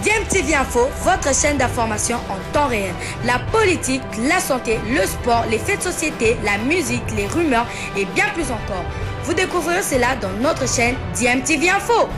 DMTV Info, votre chaîne d'information en temps réel. La politique, la santé, le sport, les faits de société, la musique, les rumeurs et bien plus encore. Vous découvrirez cela dans notre chaîne DMTV Info.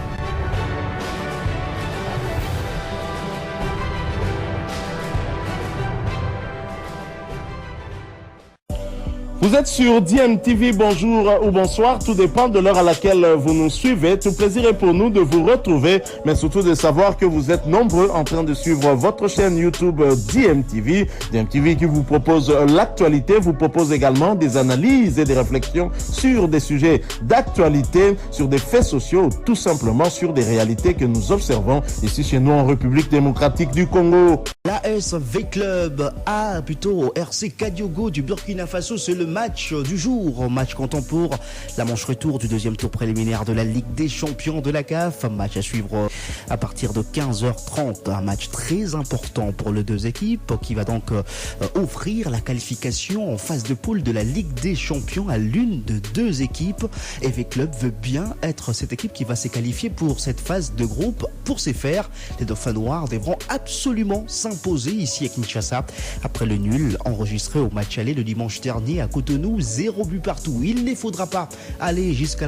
Vous êtes sur DMTV, bonjour ou bonsoir, tout dépend de l'heure à laquelle vous nous suivez. Tout plaisir est pour nous de vous retrouver, mais surtout de savoir que vous êtes nombreux en train de suivre votre chaîne YouTube DMTV. DMTV qui vous propose l'actualité, vous propose également des analyses et des réflexions sur des sujets d'actualité, sur des faits sociaux, tout simplement sur des réalités que nous observons ici chez nous en République démocratique du Congo. L'AS V-Club a plutôt au RC Kadiogo du Burkina Faso, c'est le match du jour, match comptant pour la manche retour du deuxième tour préliminaire de la Ligue des Champions de la CAF, match à suivre à partir de 15h30, un match très important pour les deux équipes qui va donc offrir la qualification en phase de poule de la Ligue des Champions à l'une de deux équipes. Et V-Club veut bien être cette équipe qui va se qualifier pour cette phase de groupe. Pour ce faire, les Dauphins Noirs devront absolument s'imposer ici à Kinshasa après le nul enregistré au match aller le dimanche dernier à Cotonou, 0 but partout. Il ne faudra pas aller jusqu'à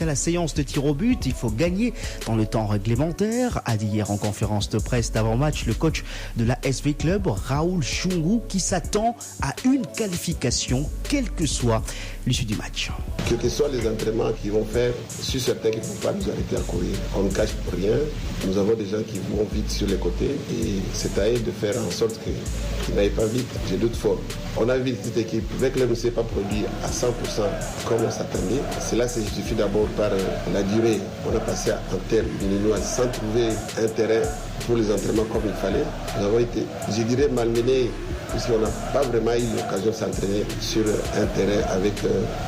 la séance de tir au but, il faut gagner dans le temps réglementaire. A dit hier en conférence de presse d'avant-match le coach de la SV Club, Raoul Chungu, qui s'attend à une qualification, quelle que soit l'issue du match. Quels que soient les entraînements qu'ils vont faire, je suis certain qu'ils ne vont pas nous arrêter à courir. On ne cache rien, nous avons des gens qui vont vite sur les côtés et c'est à eux de faire en sorte qu'ils n'aillent pas vite. J'ai d'autres formes. On a vu cette équipe, avec le ne s'est pas produit à 100% comme on s'attendait. Cela se justifie d'abord par la durée. On a passé en terre béninoise sans trouver un terrain pour les entraînements comme il fallait. Nous avons été, je dirais, malmenés puisqu'on n'a pas vraiment eu l'occasion de s'entraîner sur un terrain avec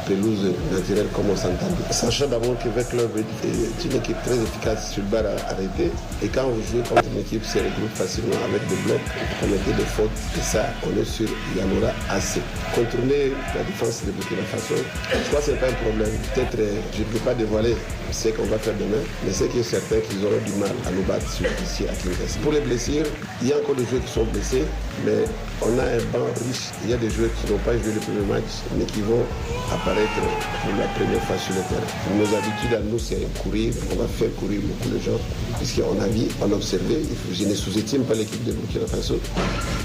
pelouse naturelle comme on s'entendait. Sachant d'abord que V-Club est une équipe très efficace sur le bar arrêté et quand vous jouez contre une équipe, se regroupe facilement avec des blocs, commettez des fautes et ça, on est sûr, il y en aura assez. Contrôler la défense de Burkina Faso, je crois que ce n'est pas un problème. Peut-être, je ne peux pas dévoiler ce qu'on va faire demain, mais c'est qui est certain qu'ils auront du mal à nous battre ici à Kinshasa. Pour les blessures, il y a encore des joueurs qui sont blessés, mais on a un banc riche. Il y a des joueurs qui n'ont pas joué le premier match, mais qui vont apparaître pour la première fois sur le terrain. Nos habitudes à nous, c'est courir. On va faire courir beaucoup de gens, puisqu'on a vu, on a observé. Je ne sous-estime pas l'équipe de Burkina Faso.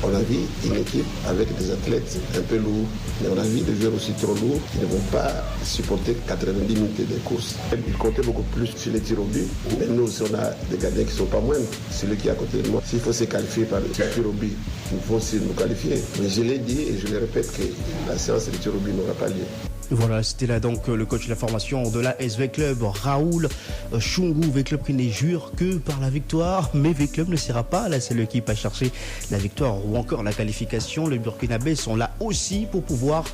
On a vu une équipe avec des athlètes un peu lourds, mais on a vu des joueurs aussi trop lourds qui ne vont pas supporter 90 minutes de course. Ils comptaient beaucoup plus sur les tirs au but, mais nous aussi, on a des gardiens qui ne sont pas moindres. Celui qui est à côté de moi, s'il faut se qualifier par le tir au but, il faut aussi nous qualifier. Mais je l'ai dit et je le répète que la séance de tir au but n'aura pas lieu. Voilà, c'était là donc le coach de la formation de la SV Club, Raoul Chungu. V-Club qui n'est jure que par la victoire, mais V-Club ne sera pas la seule équipe à chercher la victoire ou encore la qualification. Les Burkinabés sont là aussi pour pouvoir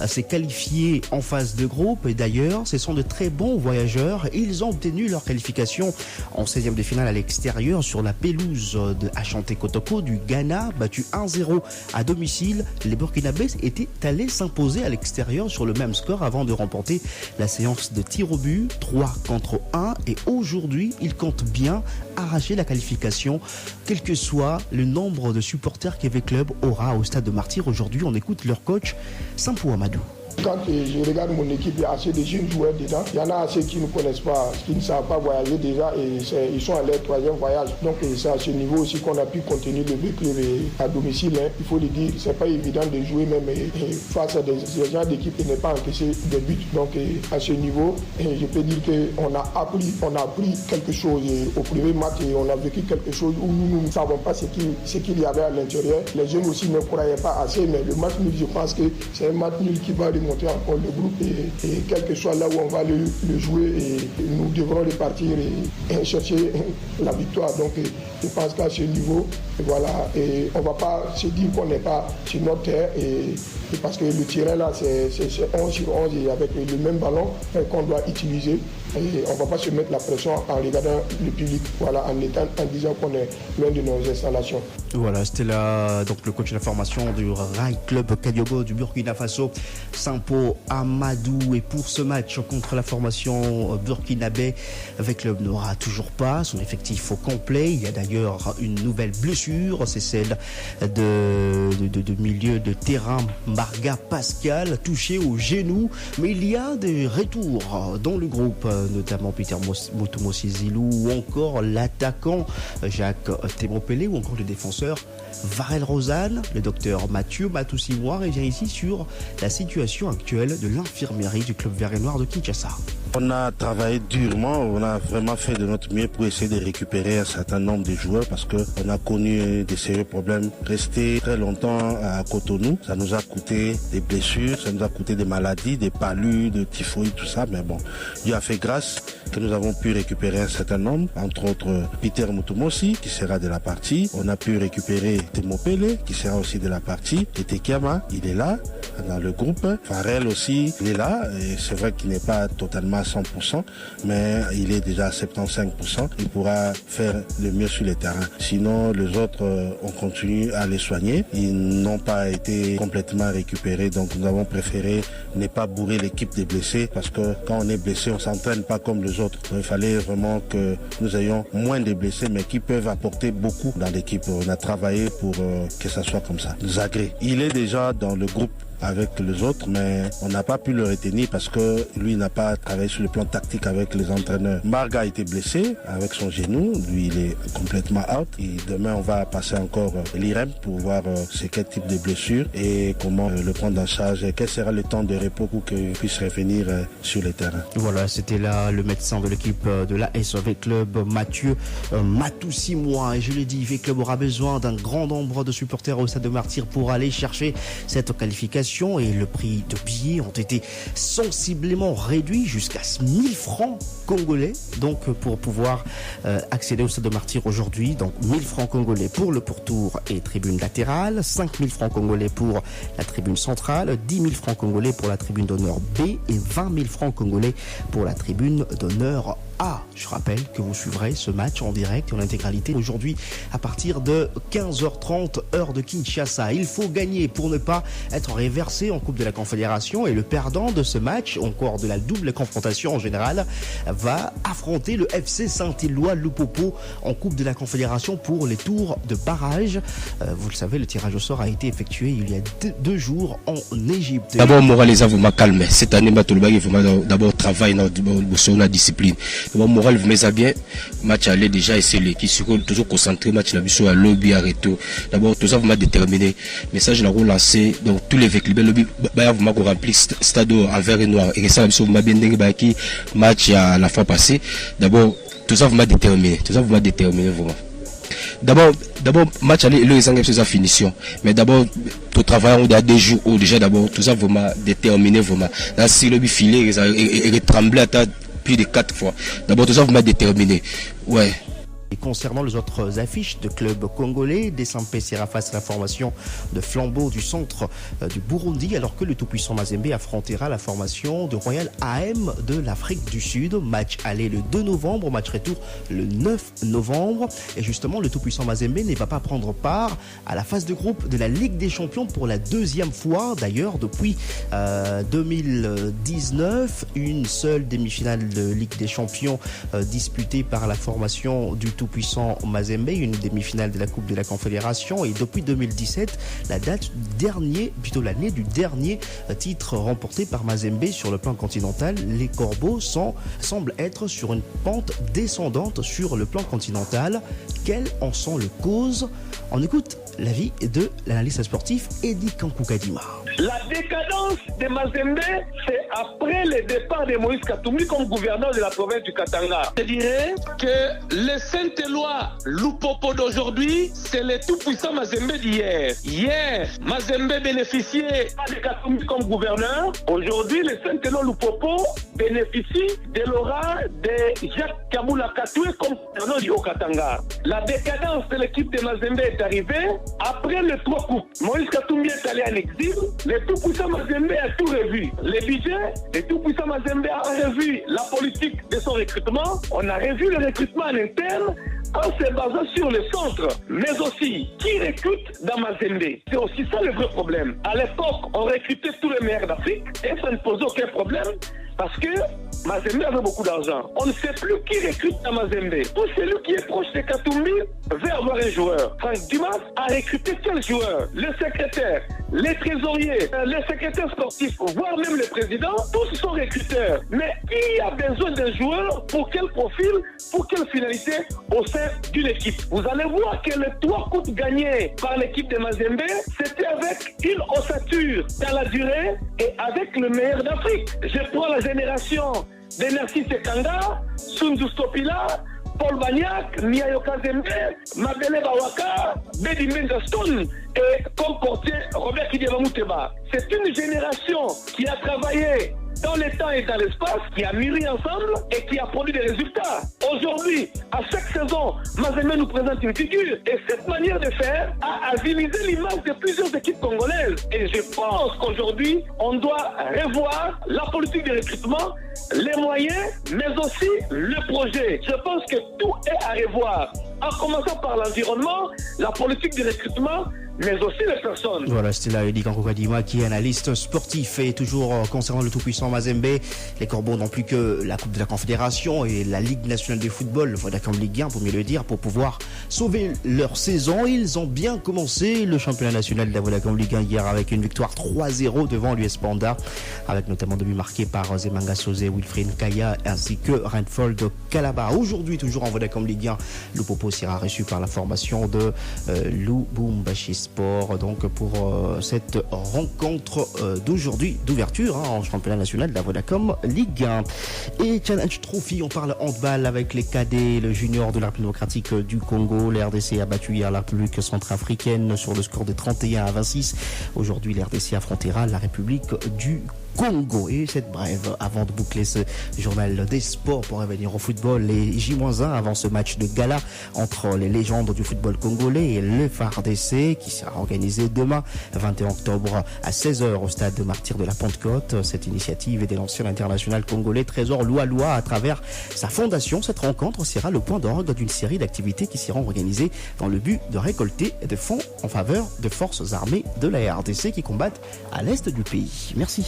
se qualifier en phase de groupe. Et d'ailleurs, ce sont de très bons voyageurs. Ils ont obtenu leur qualification en 16e de finale à l'extérieur sur la pelouse de Ashanti Kotoko du Ghana, battu 1-0 à domicile. Les Burkinabés étaient allés s'imposer à l'extérieur sur le même score avant de remporter la séance de tir au but 3-1 et aujourd'hui ils comptent bien arracher la qualification quel que soit le nombre de supporters qu'V Club aura au stade de Martyrs. Aujourd'hui on écoute leur coach Sampou Amadou. Quand je regarde mon équipe, il y a assez de jeunes joueurs dedans. Il y en a assez qui ne connaissent pas, qui ne savent pas voyager déjà et ils sont à leur troisième voyage. Donc c'est à ce niveau aussi qu'on a pu contenir le V-Club à domicile. Il faut le dire, c'est pas évident de jouer même face à des gens d'équipe qui n'ont pas encaissé des buts. Donc à ce niveau, je peux dire qu'on a appris quelque chose au premier match et on a vécu quelque chose où nous ne savons pas ce qu'il y avait à l'intérieur. Les jeunes aussi ne croyaient pas assez, mais le match nul, je pense que c'est un match nul qui va monter encore le groupe et quel que soit là où on va le jouer et nous devrons repartir et chercher la victoire. Donc je pense qu'à ce niveau, voilà, et on ne va pas se dire qu'on n'est pas sur notre terre et parce que le terrain là c'est 11 sur 11 et avec le même ballon qu'on doit utiliser. Et on ne va pas se mettre la pression en regardant le public, voilà, en disant qu'on est loin de nos installations. Voilà, c'était là donc le coach de la formation du Rail Club Kadiogo du Burkina Faso, Sampo Amadou. Et pour ce match contre la formation burkinabé, le club n'aura toujours pas son effectif au complet. Il y a d'ailleurs une nouvelle blessure, c'est celle de milieu de terrain Marga Pascal, touché au genou. Mais il y a des retours dans le groupe, notamment Peter Motumosi Zilou ou encore l'attaquant Jacques Temopele ou encore le défenseur Varel Rosanne. Le docteur Mathieu Matoussi-Moir revient ici sur la situation actuelle de l'infirmerie du club vert et noir de Kinshasa. On a travaillé durement, on a vraiment fait de notre mieux pour essayer de récupérer un certain nombre de joueurs parce qu'on a connu des sérieux problèmes. Rester très longtemps à Cotonou, ça nous a coûté des blessures, ça nous a coûté des maladies, des palus, de typhoïde, tout ça. Mais bon, Dieu a fait grâce que nous avons pu récupérer un certain nombre, entre autres Peter Mutumosi qui sera de la partie. On a pu récupérer Temopele qui sera aussi de la partie. Et Tekiama, il est là dans le groupe. Farrell aussi, il est là. Et c'est vrai qu'il n'est pas totalement à 100%, mais il est déjà à 75%. Il pourra faire le mieux sur les terrains. Sinon, les autres, on continue à les soigner. Ils n'ont pas été complètement récupérés, donc nous avons préféré ne pas bourrer l'équipe des blessés parce que quand on est blessé, on s'entraîne pas comme les autres. Donc, il fallait vraiment que nous ayons moins de blessés, mais qui peuvent apporter beaucoup dans l'équipe. On a travaillé pour que ça soit comme ça. Zagré, il est déjà dans le groupe avec les autres, mais on n'a pas pu le retenir parce que lui n'a pas travaillé sur le plan tactique avec les entraîneurs. Marga a été blessé avec son genou, lui il est complètement out et demain on va passer encore l'IREM pour voir c'est quel type de blessure et comment le prendre en charge et quel sera le temps de repos pour qu'il puisse revenir sur le terrain. Voilà, c'était là le médecin de l'équipe de la SOV Club, Mathieu Matoussi-Mois. Et je l'ai dit, V Club aura besoin d'un grand nombre de supporters au Stade de Martyrs pour aller chercher cette qualification. Et le prix de billets ont été sensiblement réduits jusqu'à 1000 francs congolais, donc pour pouvoir accéder au Stade de Martyrs aujourd'hui. Donc 1000 francs congolais pour le pourtour et tribune latérale, 5000 francs congolais pour la tribune centrale, 10 000 francs congolais pour la tribune d'honneur B et 20 000 francs congolais pour la tribune d'honneur A. Je rappelle que vous suivrez ce match en direct et en intégralité aujourd'hui à partir de 15h30 heure de Kinshasa. Il faut gagner pour ne pas être réversé en Coupe de la Confédération et le perdant de ce match, encore de la double confrontation en général, va affronter le FC Saint-Éloi Lupopo en Coupe de la Confédération pour les tours de barrage. Vous le savez, le tirage au sort a été effectué il y a deux jours en Égypte. D'abord, moral les vous m'a calmé. Cette année, il faut d'abord travailler sur la discipline. D'abord, moral vous met à bien. Match aller déjà et c'est l'équipe toujours concentré. Match la mission à lobby arrêté. D'abord, tout ça vous m'a déterminé. Message la roue lancé. Donc tous les véhicules lobby, vous m'a rempli stade en vert et noir. Et ça la mission vous m'a bien déterminé. Match à la fois passée. D'abord, tout ça vous m'a déterminé. Tout ça vous m'a déterminé vraiment. D'abord, match aller le exemple c'est sa finition. Mais d'abord, tout travail on a des jours où déjà d'abord tout ça vous m'a déterminé vraiment. Là si le filet et tremblé à plus de 4 fois. D'abord tout ça vous m'a déterminé. Ouais. Et concernant les autres affiches de clubs congolais, Desampé sera face à la formation de Flambeau du centre du Burundi, alors que le tout-puissant Mazembe affrontera la formation de Royal AM de l'Afrique du Sud. Match aller le 2 novembre, match retour le 9 novembre. Et justement, le tout-puissant Mazembe ne va pas prendre part à la phase de groupe de la Ligue des Champions pour la deuxième fois. D'ailleurs, depuis 2019, une seule demi-finale de Ligue des Champions disputée par la formation du tout-puissant Mazembe, une demi-finale de la Coupe de la Confédération, et depuis 2017, l'année du dernier titre remporté par Mazembe sur le plan continental. Les Corbeaux semblent être sur une pente descendante sur le plan continental. Quelles en sont les causes? On écoute l'avis de l'analyste sportif Eddie Kankukadima. La décadence de Mazembe, c'est après le départ de Moïse Katumbi comme gouverneur de la province du Katanga. Je dirais que le Saint-Éloi Lupopo d'aujourd'hui, c'est le tout-puissant Mazembe d'hier. Hier, Mazembe bénéficiait de Katumbi comme gouverneur. Aujourd'hui, le Saint-Éloi Lupopo bénéficie de l'aura de Jacques Kabula Katoué comme gouverneur du Haut-Katanga. La décadence de l'équipe de Mazembe est arrivée après les 3 coupes. Moïse Katumbi est allé en exil. le tout-puissant Mazembe a tout revu. Les budgets, le tout-puissant Mazembe a revu la politique de son recrutement. On a revu le recrutement en interne en se basant sur le centre, mais aussi qui recrute dans Mazembe. C'est aussi ça le vrai problème. À l'époque, on recrutait tous les meilleurs d'Afrique et ça ne posait aucun problème parce que Mazembe avait beaucoup d'argent. On ne sait plus qui recrute dans Mazembe. Tout celui qui est proche de Katumbi veut avoir un joueur. Franck Dumas a recruté quel joueur? Le secrétaire, les trésoriers, les secrétaires sportifs, voire même le président, tous sont recruteurs. Mais qui a besoin d'un joueur? Pour quel profil? Pour quelle finalité au sein d'une équipe? Vous allez voir que les 3 coupes gagnées par l'équipe de Mazembe, c'était avec une ossature dans la durée et avec le meilleur d'Afrique. Je prends la génération de Narcisse Kanga, Sunzu Stopila, Paul Bagnac, Miayo Kazembe, Mabele Bawaka, Bedi Mendaston et comme portier Robert Kideva Mouteba. C'est une génération qui a travaillé dans le temps et dans l'espace, qui a mûri ensemble et qui a produit des résultats. Aujourd'hui, à chaque saison, Mazembe nous présente une figure et cette manière de faire a avilisé l'image de plusieurs équipes congolaises. Et je pense qu'aujourd'hui, on doit revoir la politique de recrutement, les moyens, mais aussi le projet. Je pense que tout est à revoir, en commençant par l'environnement, la politique de recrutement, mais aussi les personnes. Voilà, c'était là Eddie Kankokadima qui est analyste sportif et toujours concernant le tout-puissant Mazembe. Les Corbeaux n'ont plus que la Coupe de la Confédération et la Ligue nationale de football, le Vodacom Ligue 1 pour mieux le dire, pour pouvoir sauver leur saison. Ils ont bien commencé le championnat national de la Vodacom Ligue 1 hier avec une victoire 3-0 devant l'US Panda, avec notamment demi marqué par Zemanga Sosé, Wilfried Kaya ainsi que Reinfold Kalaba. Aujourd'hui, toujours en Vodacom Ligue 1, Lupopo sera reçu par la formation de Lubumbashi Sport, donc pour cette rencontre d'aujourd'hui d'ouverture en championnat national de la Vodacom Ligue 1. Et Challenge Trophy, on parle handball avec les cadets, le junior de la République démocratique du Congo. La RDC a battu hier la République centrafricaine sur le score de 31-26. Aujourd'hui, la RDC affrontera la République du Congo. Et cette brève, avant de boucler ce journal des sports pour revenir au football, les J-1 avant ce match de gala entre les légendes du football congolais et le FARDC qui sera organisé demain 21 octobre à 16h au stade de Martyrs de la Pentecôte. Cette initiative est de l'ancien international congolais Trésor Loualoua à travers sa fondation. Cette rencontre sera le point d'orgue d'une série d'activités qui seront organisées dans le but de récolter des fonds en faveur de forces armées de la RDC qui combattent à l'est du pays. Merci.